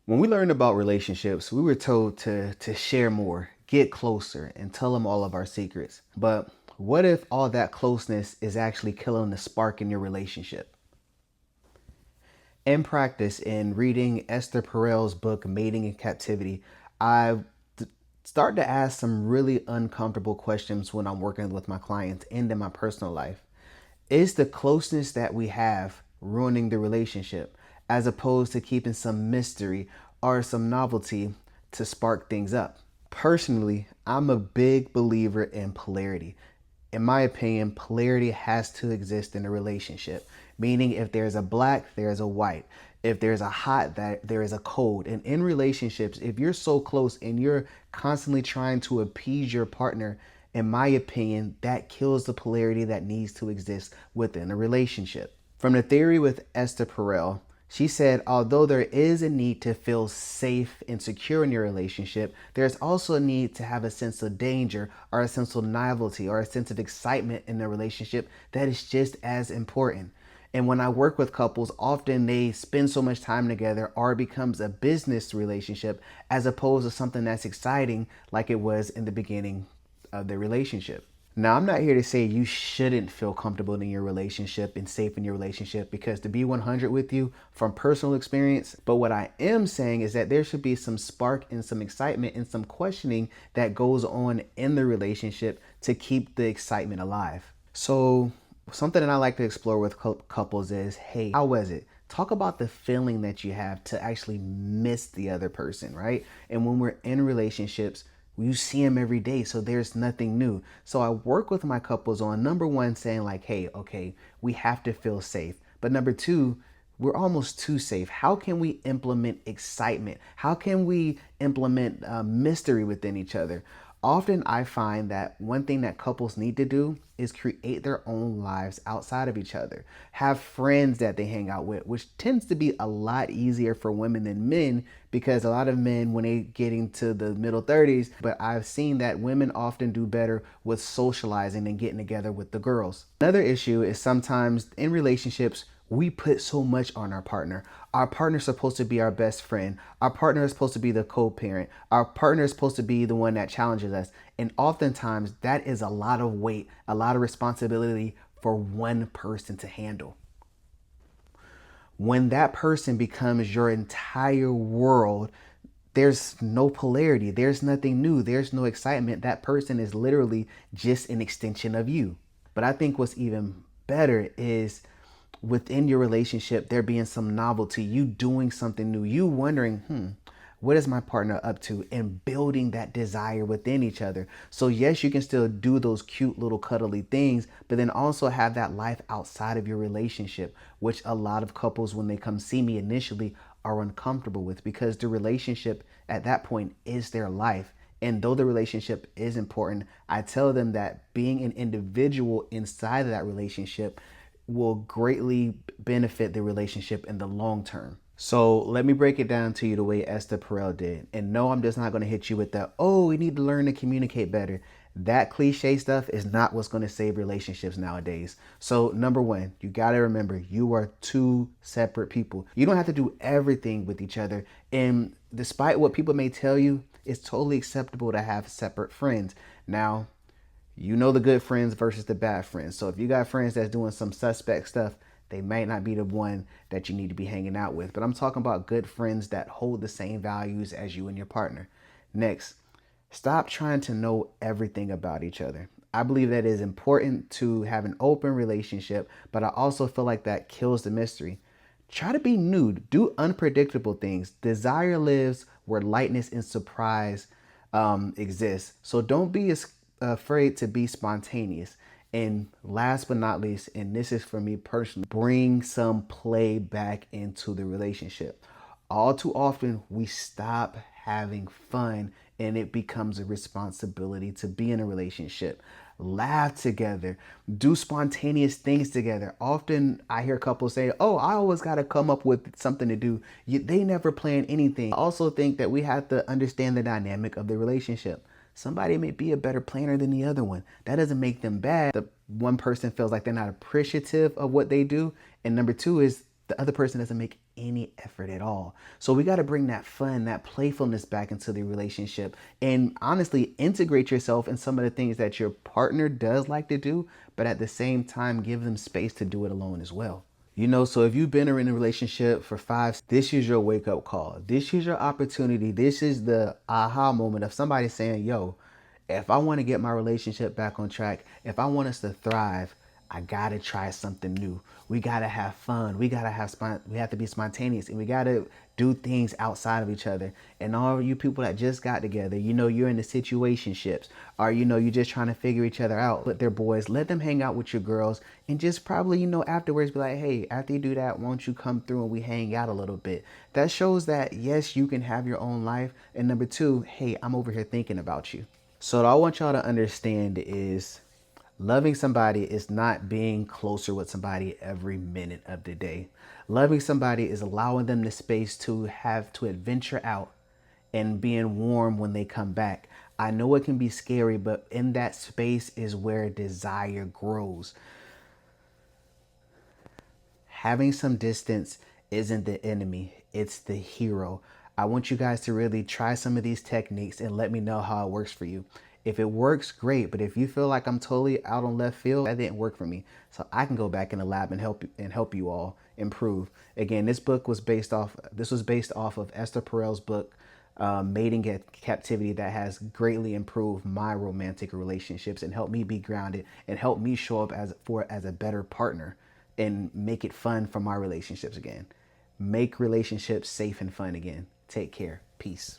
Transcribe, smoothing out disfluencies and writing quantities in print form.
When we learned about relationships, we were told to share more, get closer, and tell them all of our secrets. But what if all that closeness is actually killing the spark in your relationship? In practice, in reading Esther Perel's book, Mating in Captivity, I've started to ask some really uncomfortable questions when I'm working with my clients and in my personal life. Is the closeness that we have ruining the relationship as opposed to keeping some mystery or some novelty to spark things up? Personally, I'm a big believer in polarity. In my opinion, polarity has to exist in a relationship, meaning if there's a black, there's a white. If there's a hot, there is a cold. And in relationships, if you're so close and you're constantly trying to appease your partner, in my opinion, that kills the polarity that needs to exist within a relationship. From the theory with Esther Perel, she said, although there is a need to feel safe and secure in your relationship, there's also a need to have a sense of danger or a sense of novelty or a sense of excitement in the relationship that is just as important. And when I work with couples, often they spend so much time together or it becomes a business relationship as opposed to something that's exciting like it was in the beginning of the relationship. Now, I'm not here to say you shouldn't feel comfortable in your relationship and safe in your relationship, because to be 100 with you from personal experience, but what I am saying is that there should be some spark and some excitement and some questioning that goes on in the relationship to keep the excitement alive. So something that I like to explore with couples is, hey, how was it? Talk about the feeling that you have to actually miss the other person, right? And when we're in relationships, you see them every day, so there's nothing new. So I work with my couples on, number one, saying like, hey, okay, we have to feel safe. But number two, we're almost too safe. How can we implement excitement? How can we implement mystery within each other? Often I find that one thing that couples need to do is create their own lives outside of each other. Have friends that they hang out with, which tends to be a lot easier for women than men, because a lot of men, when they get into the middle 30s, but I've seen that women often do better with socializing and getting together with the girls. Another issue is sometimes in relationships, we put so much on our partner. Our partner is supposed to be our best friend. Our partner is supposed to be the co-parent. Our partner is supposed to be the one that challenges us. And oftentimes that is a lot of weight, a lot of responsibility for one person to handle. When that person becomes your entire world, there's no polarity. There's nothing new. There's no excitement. That person is literally just an extension of you. But I think what's even better is within your relationship, there being some novelty, you doing something new, you wondering, what is my partner up to, and building that desire within each other. So yes, you can still do those cute little cuddly things, but then also have that life outside of your relationship, which a lot of couples, when they come see me initially, are uncomfortable with, because the relationship at that point is their life. And though the relationship is important, I tell them that being an individual inside of that relationship will greatly benefit the relationship in the long term. So let me break it down to you the way Esther Perel did. And no, I'm just not going to hit you with the, oh, we need to learn to communicate better. That cliche stuff is not what's going to save relationships nowadays. So number one, you got to remember, you are two separate people. You don't have to do everything with each other. And despite what people may tell you, it's totally acceptable to have separate friends. Now, you know the good friends versus the bad friends. So if you got friends that's doing some suspect stuff, they might not be the one that you need to be hanging out with. But I'm talking about good friends that hold the same values as you and your partner. Next, stop trying to know everything about each other. I believe that it is important to have an open relationship, but I also feel like that kills the mystery. Try to be new, do unpredictable things. Desire lives where lightness and surprise exists. So don't be afraid to be spontaneous. And last but not least, and this is for me personally, bring some play back into the relationship. All too often, we stop having fun and it becomes a responsibility to be in a relationship. Laugh together, do spontaneous things together. Often I hear couples say, oh, I always got to come up with something to do. They never plan anything. I also think that we have to understand the dynamic of the relationship. Somebody may be a better planner than the other one. That doesn't make them bad. The one person feels like they're not appreciative of what they do. And number two is the other person doesn't make any effort at all. So we got to bring that fun, that playfulness back into the relationship, and honestly integrate yourself in some of the things that your partner does like to do, but at the same time give them space to do it alone as well. So if you've been in a relationship for 5, this is your wake up call. This is your opportunity. This is the aha moment of somebody saying, yo, if I want to get my relationship back on track, if I want us to thrive, I gotta try something new. We gotta have fun. We have to be spontaneous, and we gotta do things outside of each other. And all you people that just got together, you're in the situationships, or you're just trying to figure each other out. Let their boys, let them hang out with your girls, and just probably afterwards be like, hey, after you do that, won't you come through and we hang out a little bit? That shows that yes, you can have your own life, and number two, hey, I'm over here thinking about you. So what I want y'all to understand is loving somebody is not being closer with somebody every minute of the day. Loving somebody is allowing them the space to have to adventure out and being warm when they come back. I know it can be scary, but in that space is where desire grows. Having some distance isn't the enemy, it's the hero. I want you guys to really try some of these techniques and let me know how it works for you. If it works, great. But if you feel like I'm totally out on left field, that didn't work for me. So I can go back in the lab and help you all improve. Again, this was based off of Esther Perel's book, Mating in Captivity, that has greatly improved my romantic relationships and helped me be grounded and helped me show up as a better partner and make it fun for my relationships again. Make relationships safe and fun again. Take care. Peace.